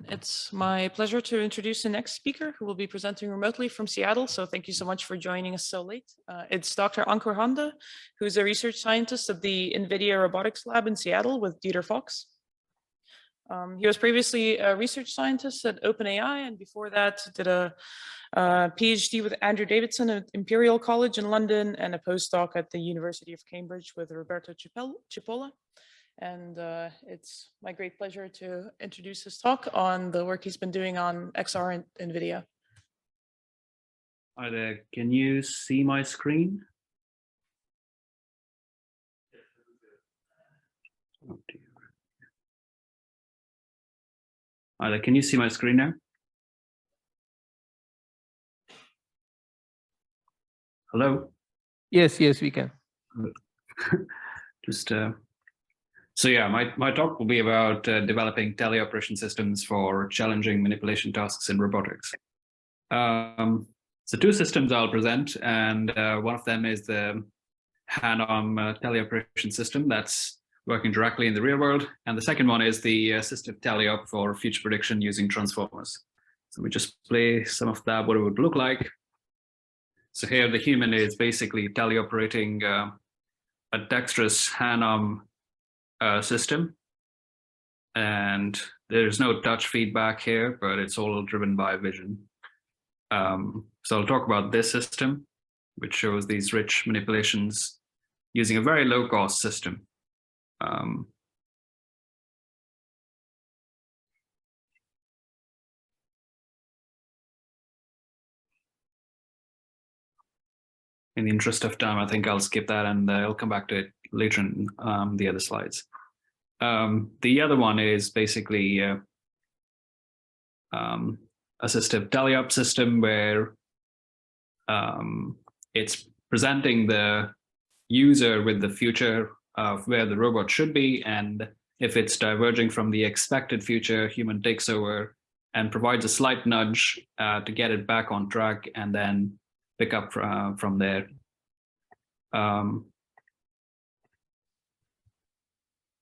It's my pleasure to introduce the next speaker who will be presenting remotely from Seattle. So thank you so much for joining us so late. It's Dr. Ankur Handa, who's a research scientist at the NVIDIA Robotics Lab in Seattle with Dieter Fox. He was previously a research scientist at OpenAI, and before that did a PhD with Andrew Davison at Imperial College in London and a postdoc at the University of Cambridge with Roberto Cipolla. And it's my great pleasure to introduce his talk on the work he's been doing on XR and NVIDIA. Hi there, can you see my screen? Oh dear. Hi there, can you see my screen now? Hello? Yes, we can. Just so yeah, my talk will be about developing teleoperation systems for challenging manipulation tasks in robotics. So two systems I'll present, and one of them is the hand-arm teleoperation system that's working directly in the real world, and the second one is the assistive tele-op for future prediction using transformers. So we just play some of that, what it would look like. So here the human is basically teleoperating a dexterous hand-arm system, and there's no touch feedback here, but it's all driven by vision. So I'll talk about this system, which shows these rich manipulations using a very low-cost system. In the interest of time, I think I'll skip that and I'll come back to it later in the other slides. The other one is basically assistive tele-op system, where it's presenting the user with the future of where the robot should be, and if it's diverging from the expected future, human takes over and provides a slight nudge to get it back on track and then pick up from there.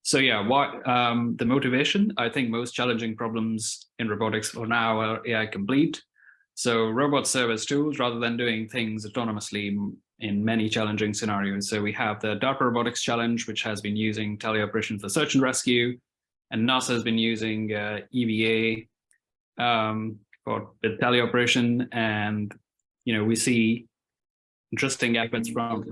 So yeah, the motivation, I think most challenging problems in robotics for now are AI complete. So robots serve as tools rather than doing things autonomously in many challenging scenarios. So we have the DARPA Robotics Challenge, which has been using teleoperation for search and rescue, and NASA has been using EVA for the teleoperation. And we see interesting efforts from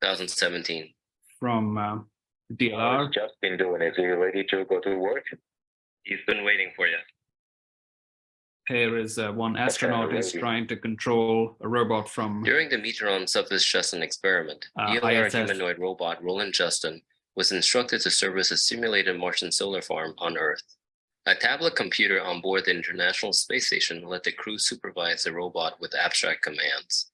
2017 from DLR. What's Justin doing? Is he ready to go to work? He's been waiting for you. Here is one astronaut is trying to control a robot from... During the Meteoron Surface Justin experiment, DLR ISS. humanoid robot Roland Justin was instructed to service a simulated Martian solar farm on Earth. A tablet computer on board the International Space Station let the crew supervise the robot with abstract commands.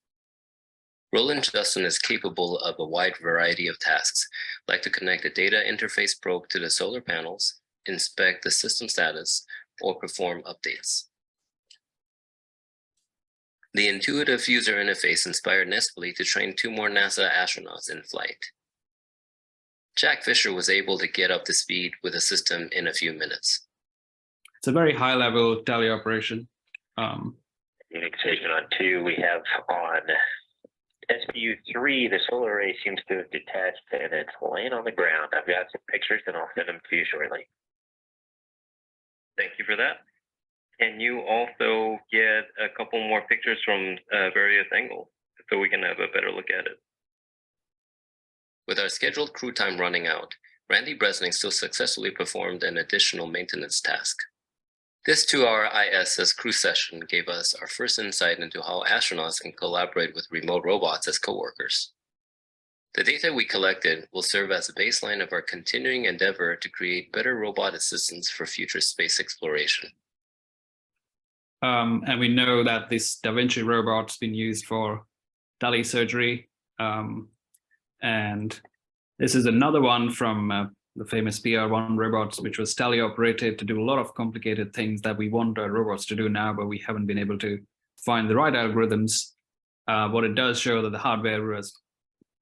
Roland Justin is capable of a wide variety of tasks, like to connect a data interface probe to the solar panels, inspect the system status, or perform updates. The intuitive user interface inspired Nestle to train 2 more NASA astronauts in flight. Jack Fisher was able to get up to speed with the system in a few minutes. It's a very high-level teleoperation. Unix station on 2, we have on SPU3, the solar array seems to have detached and it's laying on the ground. I've got some pictures and I'll send them to you shortly. Thank you for that. Can you also get a couple more pictures from various angles so we can have a better look at it? With our scheduled crew time running out, Randy Bresnik still successfully performed an additional maintenance task. This 2-hour ISS crew session gave us our first insight into how astronauts can collaborate with remote robots as coworkers. The data we collected will serve as a baseline of our continuing endeavor to create better robot assistants for future space exploration. And we know that this Da Vinci robot's been used for telesurgery. And this is another one from the famous PR1 robots, which was teleoperated to do a lot of complicated things that we want our robots to do now, but we haven't been able to find the right algorithms. What it does show that the hardware is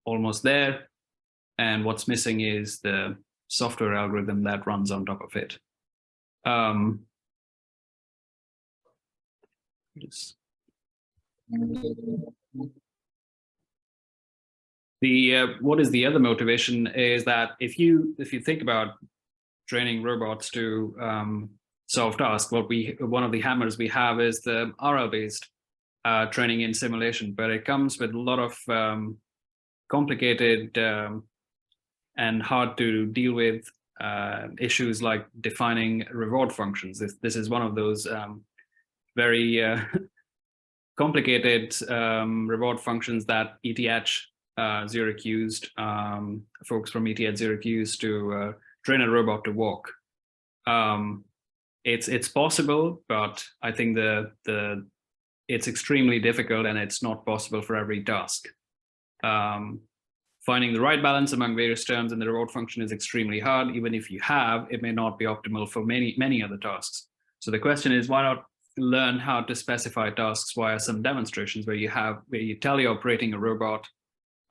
almost there, and what's missing is the software algorithm that runs on top of it. What is the other motivation is that if you think about training robots to solve tasks, one of the hammers we have is the RL based training in simulation, but it comes with a lot of complicated and hard to deal with issues like defining reward functions. This is one of those very complicated reward functions that ETH Zurich used, folks from ETH Zurich used to train a robot to walk. It's possible, but I think it's extremely difficult, and it's not possible for every task. Finding the right balance among various terms in the reward function is extremely hard. Even if you have, it may not be optimal for many other tasks. So the question is, why not learn how to specify tasks via some demonstrations where you teleoperating a robot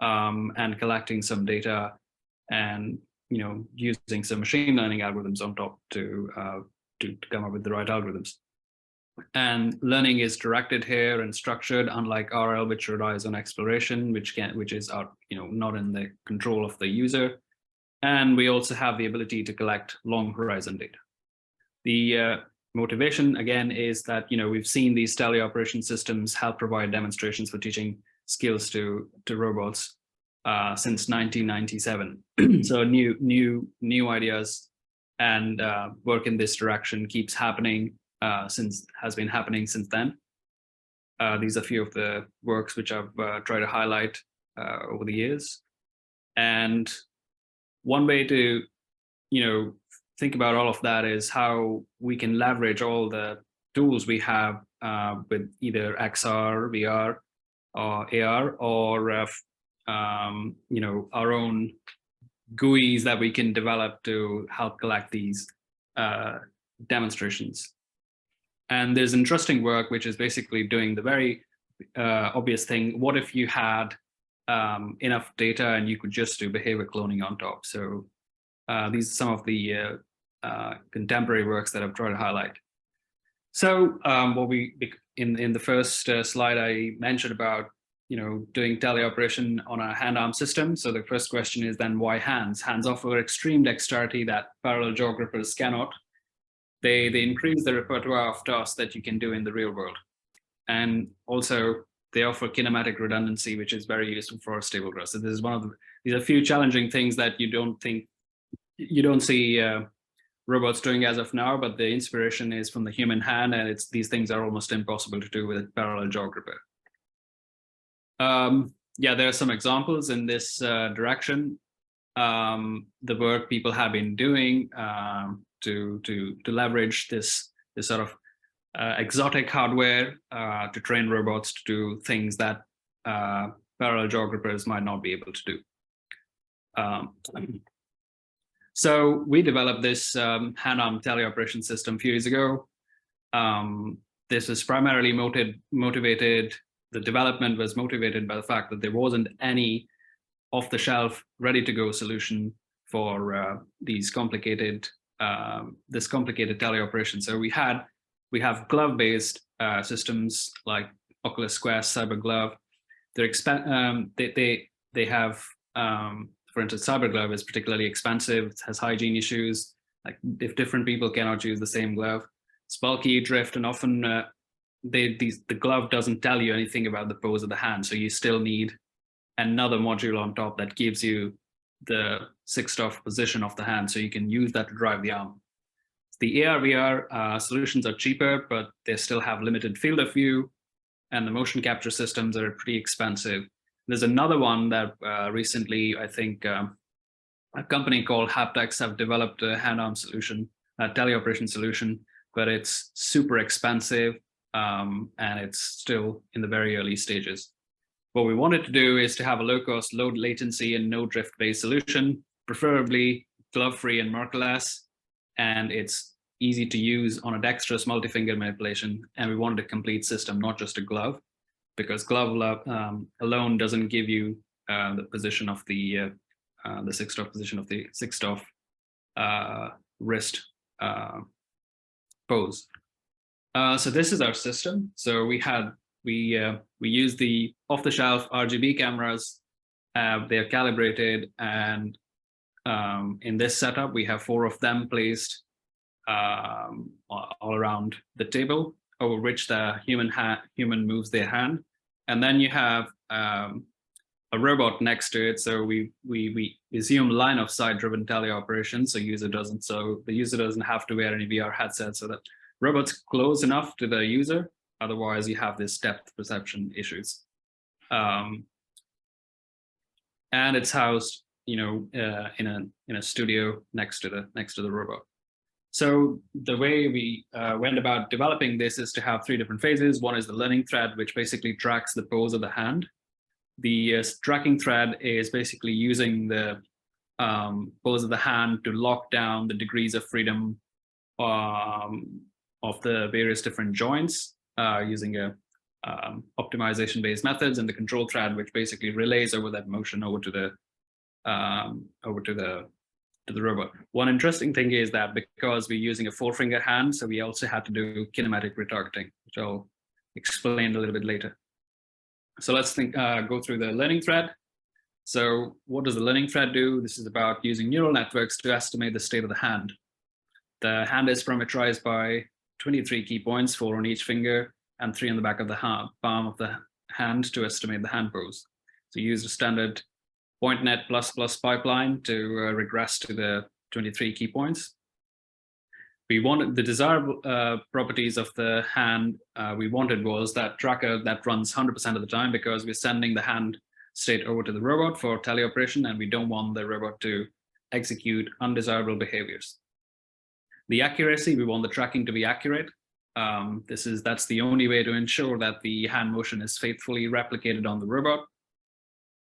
and collecting some data, and using some machine learning algorithms on top to come up with the right algorithms. And learning is directed here and structured, unlike RL, which relies on exploration, which is not in the control of the user. And we also have the ability to collect long horizon data. The motivation again is that we've seen these teleoperation systems help provide demonstrations for teaching skills to robots since 1997. So new ideas and work in this direction keeps happening. Has been happening since then. These are a few of the works which I've tried to highlight over the years. And one way to, think about all of that is how we can leverage all the tools we have with either XR, VR, or AR, or our own GUIs that we can develop to help collect these demonstrations. And there's interesting work which is basically doing the very obvious thing. What if you had enough data and you could just do behavior cloning on top? So these are some of the contemporary works that I've tried to highlight. So in the first slide, I mentioned about doing teleoperation on a hand-arm system. So the first question is then, why hands? Hands offer extreme dexterity that parallel geographers cannot. They increase the repertoire of tasks that you can do in the real world. And also they offer kinematic redundancy, which is very useful for stable growth. So this is these are a few challenging things that you don't see robots doing as of now, but the inspiration is from the human hand, and these things are almost impossible to do with a parallel geographer. Yeah, there are some examples in this direction. The work people have been doing to leverage this sort of exotic hardware to train robots to do things that parallel geographers might not be able to do. So we developed this hand-arm teleoperation system a few years ago. This was primarily motivated. The development was motivated by the fact that there wasn't any off-the-shelf, ready-to-go solution for this complicated teleoperation. So we have glove-based systems like Oculus Quest, Cyber Glove. They have, for instance, Cyber Glove is particularly expensive. It has hygiene issues. Like if different people cannot use the same glove, it's bulky, drift, and often the glove doesn't tell you anything about the pose of the hand. So you still need another module on top that gives you the 6-off position of the hand, so you can use that to drive the arm. The AR/VR solutions are cheaper, but they still have limited field of view, and the motion capture systems are pretty expensive. There's another one that recently, I think, a company called Haptex have developed a hand-arm solution, a teleoperation solution, but it's super expensive, and it's still in the very early stages. What we wanted to do is to have a low-cost, low latency, and no drift-based solution, preferably glove-free and markerless, and it's easy to use on a dexterous multi-finger manipulation. And we wanted a complete system, not just a glove, because glove alone doesn't give you the position of the 6-off position of the 6-off wrist pose. So this is our system. So we use the off-the-shelf RGB cameras. They're calibrated, and in this setup, we have 4 of them placed all around the table, over which the human moves their hand, and then you have a robot next to it. So we assume line of sight driven teleoperation, so the user doesn't have to wear any VR headset, so that robot's close enough to the user. Otherwise, you have this depth perception issues. And it's housed, in a studio next to the robot. So the way we went about developing this is to have 3 different phases. One is the learning thread, which basically tracks the pose of the hand. The tracking thread is basically using the pose of the hand to lock down the degrees of freedom of the various different joints using a optimization-based methods, and the control thread, which basically relays over that motion over to the robot. One interesting thing is that because we're using a 4-finger hand, so we also had to do kinematic retargeting, which I'll explain a little bit later. So let's go through the learning thread. So what does the learning thread do? This is about using neural networks to estimate the state of the hand. The hand is parameterized by 23 key points, 4 on each finger and 3 on the back of the palm of the hand to estimate the hand pose. So you use a standard PointNet++ pipeline to regress to the 23 key points. We wanted the desirable properties of the hand we wanted was that tracker that runs 100% of the time, because we're sending the hand state over to the robot for teleoperation, and we don't want the robot to execute undesirable behaviors. The accuracy, we want the tracking to be accurate. That's the only way to ensure that the hand motion is faithfully replicated on the robot.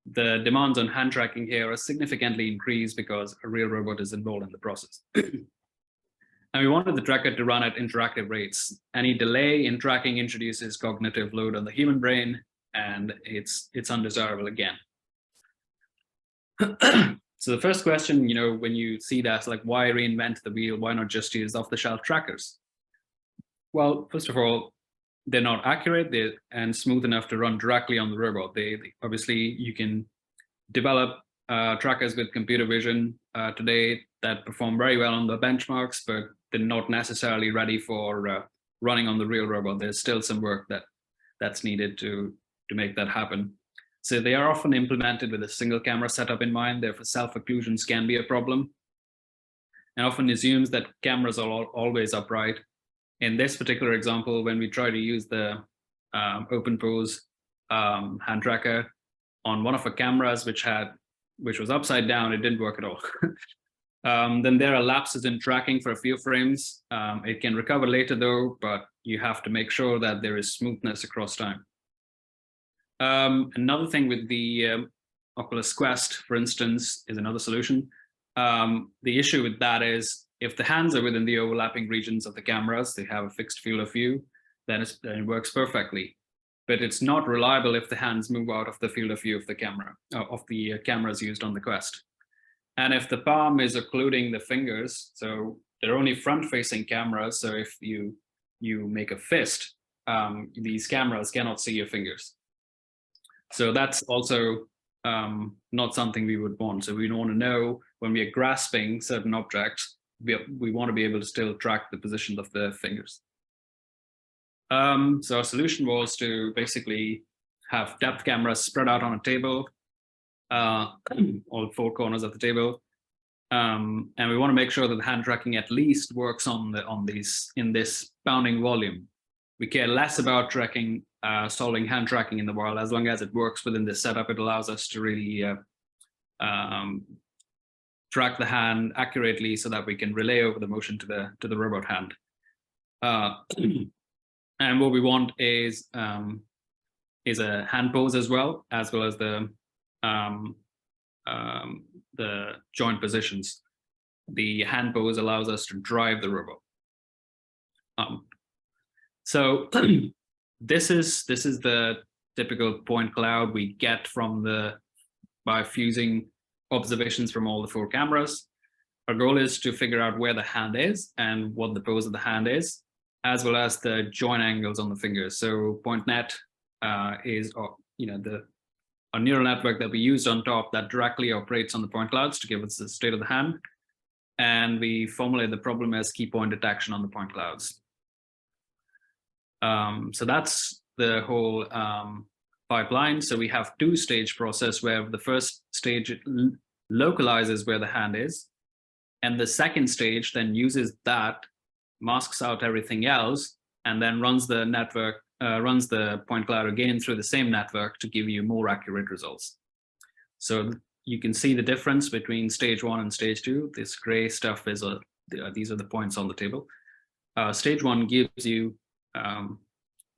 The demands on hand tracking here are significantly increased because a real robot is involved in the process. And we wanted the tracker to run at interactive rates. Any delay in tracking introduces cognitive load on the human brain, and it's undesirable again. So the first question, when you see that, like, why reinvent the wheel? Why not just use off-the-shelf trackers? Well, first of all, they're not accurate and smooth enough to run directly on the robot. Obviously, you can develop trackers with computer vision today that perform very well on the benchmarks, but they're not necessarily ready for running on the real robot. There's still some work that's needed to make that happen. So they are often implemented with a single camera setup in mind. Therefore, self-occlusions can be a problem, and often assumes that cameras are always upright. In this particular example, when we try to use the OpenPose hand tracker on one of our cameras, which was upside down, it didn't work at all. Then there are lapses in tracking for a few frames. It can recover later though, but you have to make sure that there is smoothness across time. Another thing with the Oculus Quest, for instance, is another solution. The issue with that is if the hands are within the overlapping regions of the cameras, they have a fixed field of view, then it works perfectly. But it's not reliable if the hands move out of the field of view of the camera, of the cameras used on the Quest. And if the palm is occluding the fingers, so they're only front-facing cameras, so if you make a fist, these cameras cannot see your fingers. So that's also not something we would want. So we want to know when we are grasping certain objects, we want to be able to still track the position of the fingers. So our solution was to basically have depth cameras spread out on a table, all 4 corners of the table. And we want to make sure that the hand tracking at least works in this bounding volume. We care less about solving hand tracking in the world. As long as it works within this setup, it allows us to really track the hand accurately so that we can relay over the motion to the robot hand. And what we want is a hand pose as well as the joint positions. The hand pose allows us to drive the robot. So this is the typical point cloud we get by fusing observations from all the 4 cameras. Our goal is to figure out where the hand is and what the pose of the hand is. as well as the join angles on the fingers. So point net is, a neural network that we used on top that directly operates on the point clouds to give us the state of the hand. And we formulate the problem as key point detection on the point clouds. So that's the whole pipeline. So we have two-stage process where the first stage localizes where the hand is. And the second stage then uses that, masks out everything else, and then runs the network, runs the point cloud again through the same network to give you more accurate results. So you can see the difference between stage 1 and stage 2. This gray stuff is, these are the points on the table. Stage 1 gives you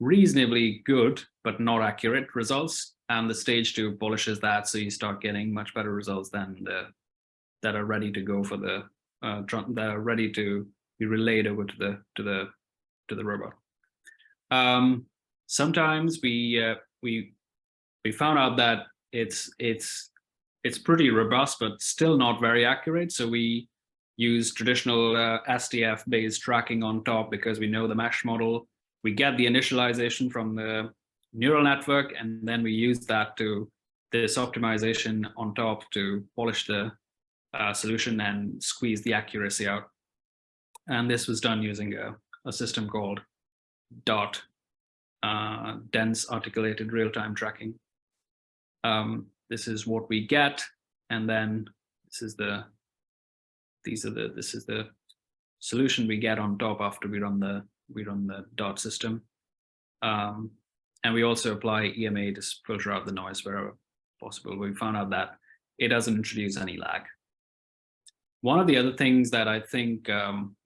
reasonably good, but not accurate results. And the stage 2 polishes that, so you start getting much better results than that are ready to go for the, that are ready to be relayed over to the robot. Sometimes we found out that it's pretty robust, but still not very accurate. So we use traditional SDF-based tracking on top because we know the mesh model. We get the initialization from the neural network, and then we use that to this optimization on top to polish the solution and squeeze the accuracy out. And this was done using a system called DART, dense articulated real-time tracking. This is what we get, and then this is the solution we get on top after we run the DART system. And we also apply EMA to filter out the noise wherever possible. We found out that it doesn't introduce any lag. One of the other things that I think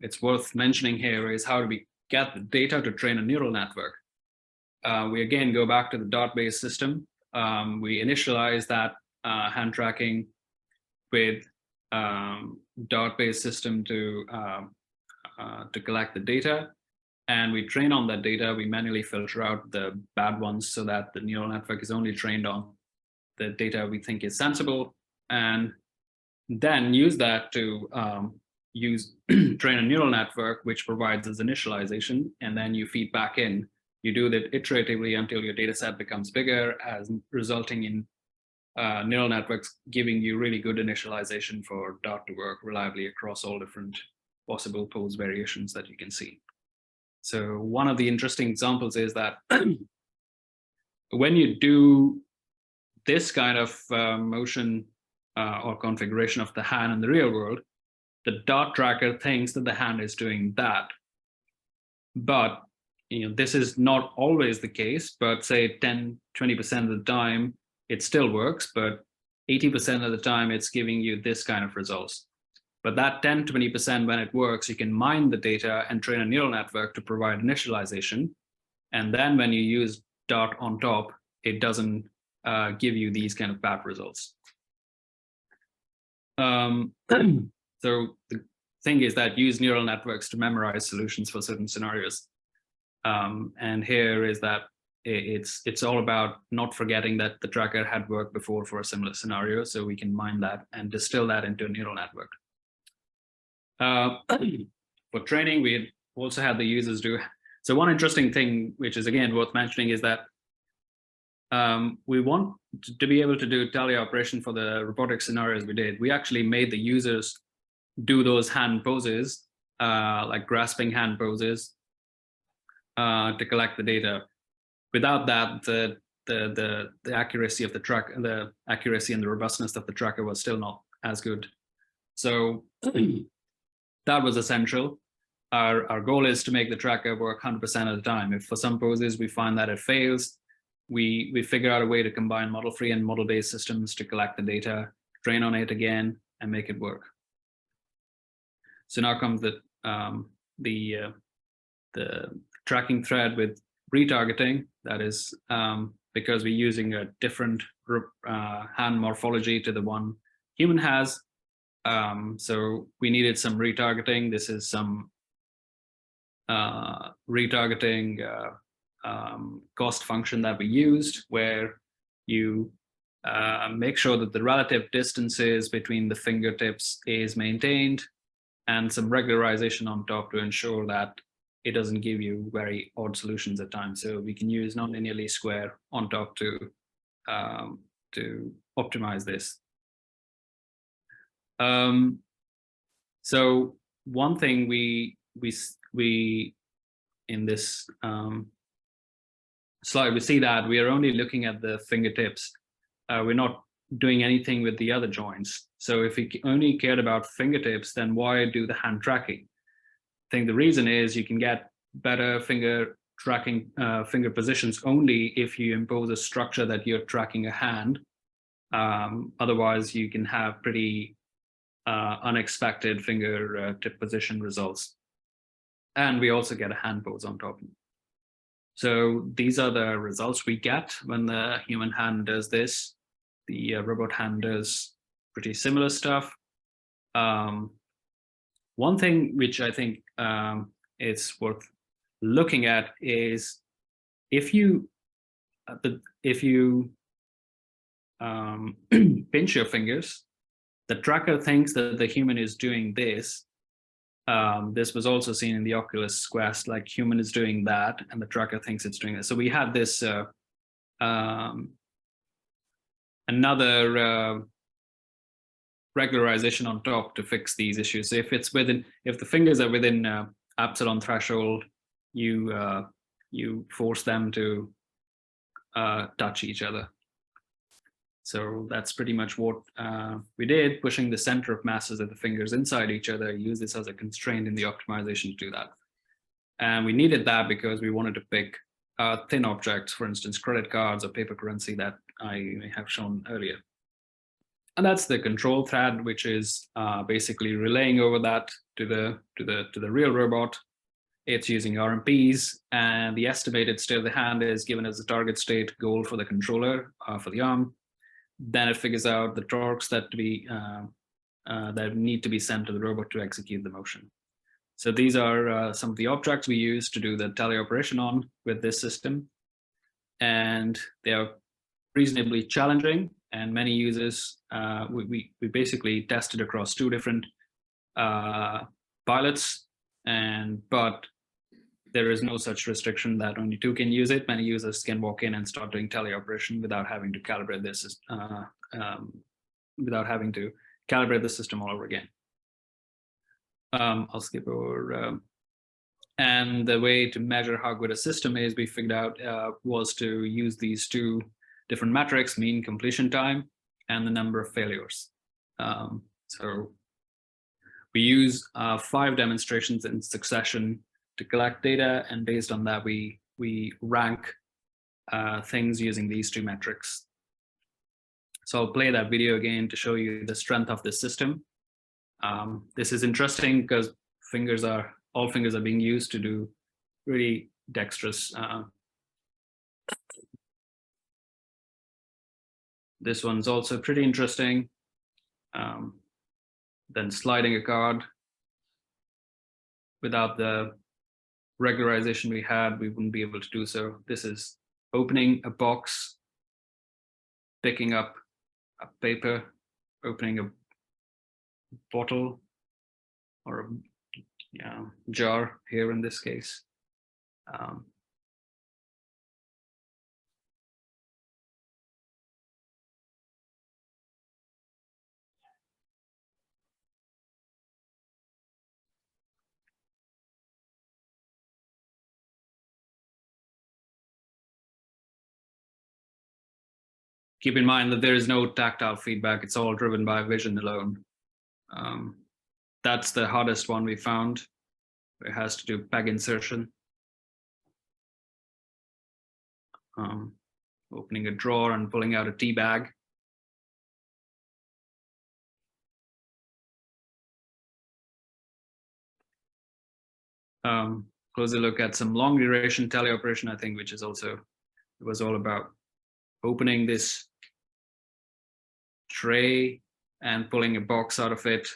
it's worth mentioning here is how do we get the data to train a neural network. We again go back to the DART-based system. We initialize that hand tracking with DART-based system to collect the data, and we train on that data. We manually filter out the bad ones so that the neural network is only trained on the data we think is sensible, and then use that to train a neural network, which provides us initialization, and then you feed back in. You do that iteratively until your data set becomes bigger, as resulting in neural networks giving you really good initialization for DART to work reliably across all different possible pose variations that you can see. So one of the interesting examples is that when you do this kind of motion or configuration of the hand in the real world, the DART tracker thinks that the hand is doing that. But this is not always the case, but say 10–20% of the time it still works, but 80% of the time it's giving you this kind of results. But that 10–20% when it works, you can mine the data and train a neural network to provide initialization. And then when you use DART on top, it doesn't give you these kind of bad results. So the thing is that use neural networks to memorize solutions for certain scenarios. And here is that it's all about not forgetting that the tracker had worked before for a similar scenario, so we can mine that and distill that into a neural network. For training, we also had the users do. So one interesting thing, which is again worth mentioning, is that we want to be able to do teleoperation for the robotic scenarios we did. We actually made the users do those hand poses, like grasping hand poses, to collect the data. Without that, the accuracy of the track, the accuracy and the robustness of the tracker was still not as good. So that was essential. Our goal is to make the tracker work 100% of the time. If for some poses we find that it fails, we figure out a way to combine model-free and model-based systems to collect the data, train on it again, and make it work. So now comes the tracking thread with retargeting. That is because we're using a different hand morphology to the one human has. So we needed some retargeting. This is some retargeting cost function that we used, where you make sure that the relative distances between the fingertips is maintained, and some regularization on top to ensure that it doesn't give you very odd solutions at times. So we can use nonlinear least square on top to optimize this. So one thing we in this slide, we see that we are only looking at the fingertips. We're not doing anything with the other joints. So if we only cared about fingertips, then why do the hand tracking? I think the reason is you can get better finger tracking, finger positions only if you impose a structure that you're tracking a hand. Otherwise, you can have pretty unexpected finger tip position results. And we also get a hand pose on top. So these are the results we get when the human hand does this. The robot hand does pretty similar stuff. One thing which I think it's worth looking at is if you pinch your fingers, the tracker thinks that the human is doing this. This was also seen in the Oculus Quest, like human is doing that, and the tracker thinks it's doing this. So we had this another regularization on top to fix these issues. So if it's within, if the fingers are within epsilon threshold, you force them to touch each other. So that's pretty much what we did, pushing the center of masses of the fingers inside each other, use this as a constraint in the optimization to do that. And we needed that because we wanted to pick thin objects, for instance, credit cards or paper currency that I have shown earlier. And that's the control thread, which is basically relaying over that to the real robot. It's using RMPs, and the estimated state of the hand is given as the target state goal for the controller for the arm. Then it figures out the torques that that need to be sent to the robot to execute the motion. So these are some of the objects we use to do the teleoperation on with this system, and they are reasonably challenging. And many users, we basically tested across 2 different pilots, but there is no such restriction that only 2 can use it. Many users can walk in and start doing teleoperation without having to calibrate this, without having to calibrate the system all over again. I'll skip over. And the way to measure how good a system is, we figured out was to use these 2 different metrics: mean completion time and the number of failures. So we use 5 demonstrations in succession to collect data, and based on that, we rank things using these 2 metrics. So I'll play that video again to show you the strength of this system. This is interesting because all fingers are being used to do really dexterous. This one's also pretty interesting. Then sliding a card. Without the regularization we had, we wouldn't be able to do so. This is opening a box, picking up a paper, opening a bottle or a jar here in this case. Keep in mind that there is no tactile feedback. It's all driven by vision alone. That's the hardest one we found. It has to do peg insertion. Opening a drawer and pulling out a tea bag. Closer look at some long duration teleoperation, I think, which is also, it was all about opening this tray and pulling a box out of it.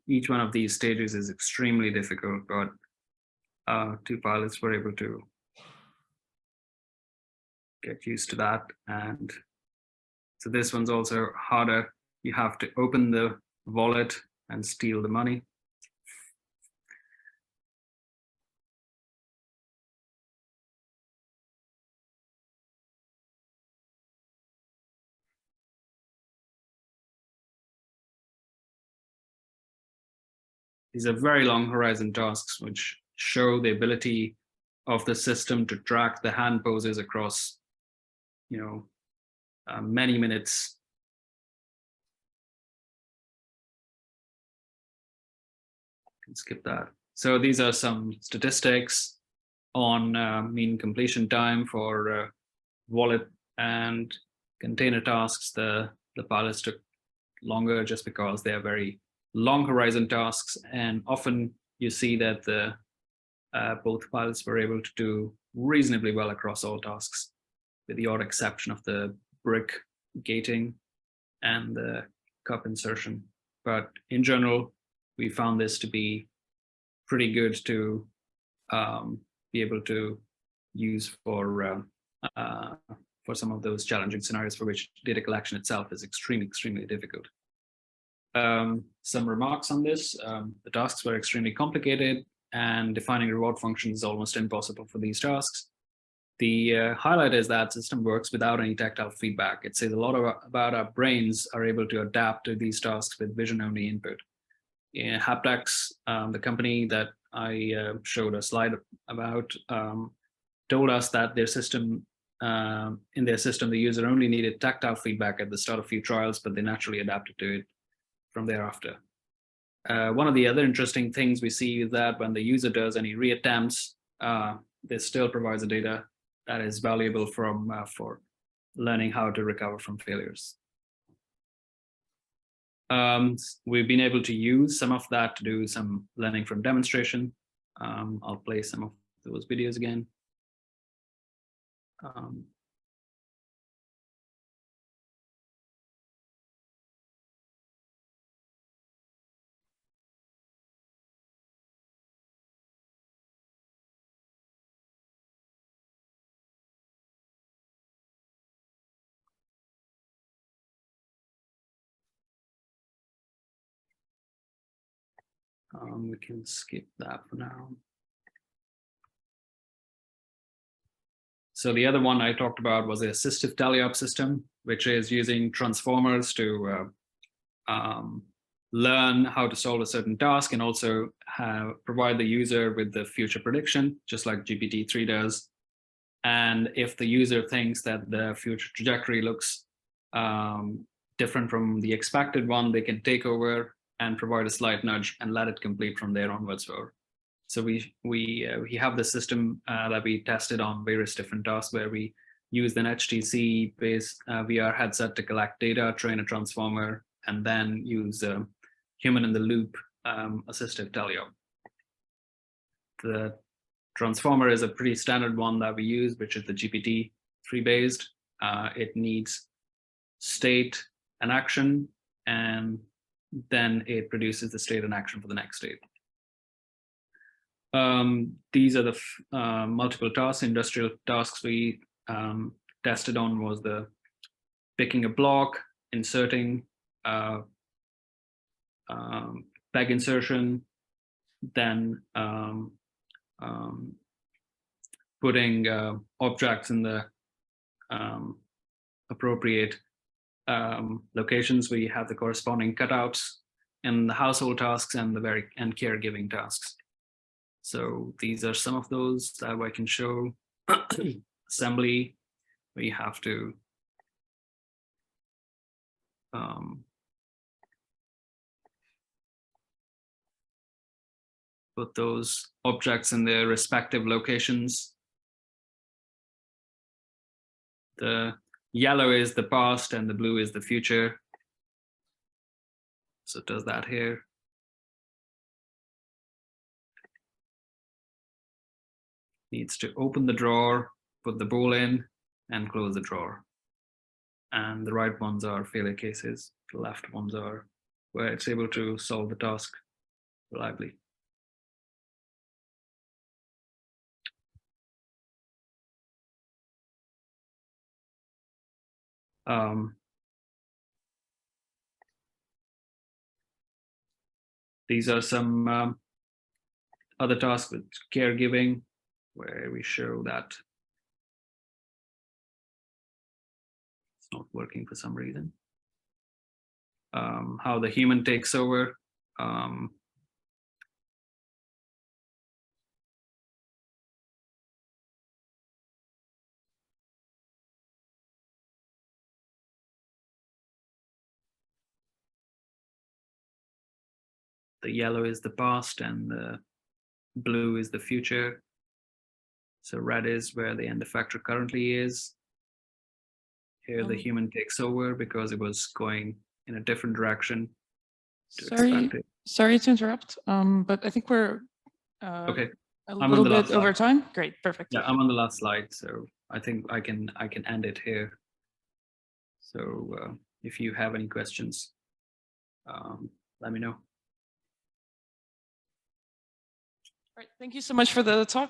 each one of these stages is extremely difficult, but 2 pilots were able to get used to that. And so this one's also harder. You have to open the wallet and steal the money. These are very long horizon tasks, which show the ability of the system to track the hand poses across, many minutes. Can skip that. So these are some statistics on mean completion time for wallet and container tasks. The pilots took longer just because they are very long horizon tasks, and often you see that both pilots were able to do reasonably well across all tasks, with the odd exception of the brick gating and the cup insertion. But in general, we found this to be pretty good to be able to use for some of those challenging scenarios for which data collection itself is extremely difficult. Some remarks on this. The tasks were extremely complicated, and defining reward functions is almost impossible for these tasks. The highlight is that system works without any tactile feedback. It says a lot about our brains are able to adapt to these tasks with vision-only input. In Haptics, the company that I showed a slide about, told us that their system, in their system, the user only needed tactile feedback at the start of a few trials, but they naturally adapted to it from thereafter. One of the other interesting things we see is that when the user does any reattempts, this still provides the data that is valuable for learning how to recover from failures. We've been able to use some of that to do some learning from demonstration. I'll play some of those videos again. We can skip that for now. So the other one I talked about was the assistive tele-op system, which is using transformers to learn how to solve a certain task and also provide the user with the future prediction, just like GPT-3 does. And if the user thinks that the future trajectory looks different from the expected one, they can take over and provide a slight nudge and let it complete from there onwards. So we have the system that we tested on various different tasks, where we used an HTC-based VR headset to collect data, train a transformer, and then use a human-in-the-loop assistive tele-op. The transformer is a pretty standard one that we use, which is the GPT-3 based. It needs state and action, and then it produces the state and action for the next state. These are the multiple tasks. Industrial tasks we tested on was the picking a block, inserting, peg insertion, then putting objects in the appropriate locations. We have the corresponding cutouts, and the household tasks and the caregiving tasks. So these are some of those that I can show. Assembly, we have to put those objects in their respective locations. The yellow is the past and the blue is the future. So it does that here. Needs to open the drawer, put the ball in, and close the drawer. And the right ones are failure cases. The left ones are where it's able to solve the task reliably. These are some other tasks with caregiving, where we show that it's not working for some reason. How the human takes over. The yellow is the past and the blue is the future. So red is where the end effector currently is. Here the human takes over because it was going in a different direction. Sorry to interrupt, but I think we're Okay. a I'm little on the bit last over slide. time. Great, perfect. Yeah, I'm on the last slide, so I think I can end it here. So if you have any questions, let me know. Right, thank you so much for the talk.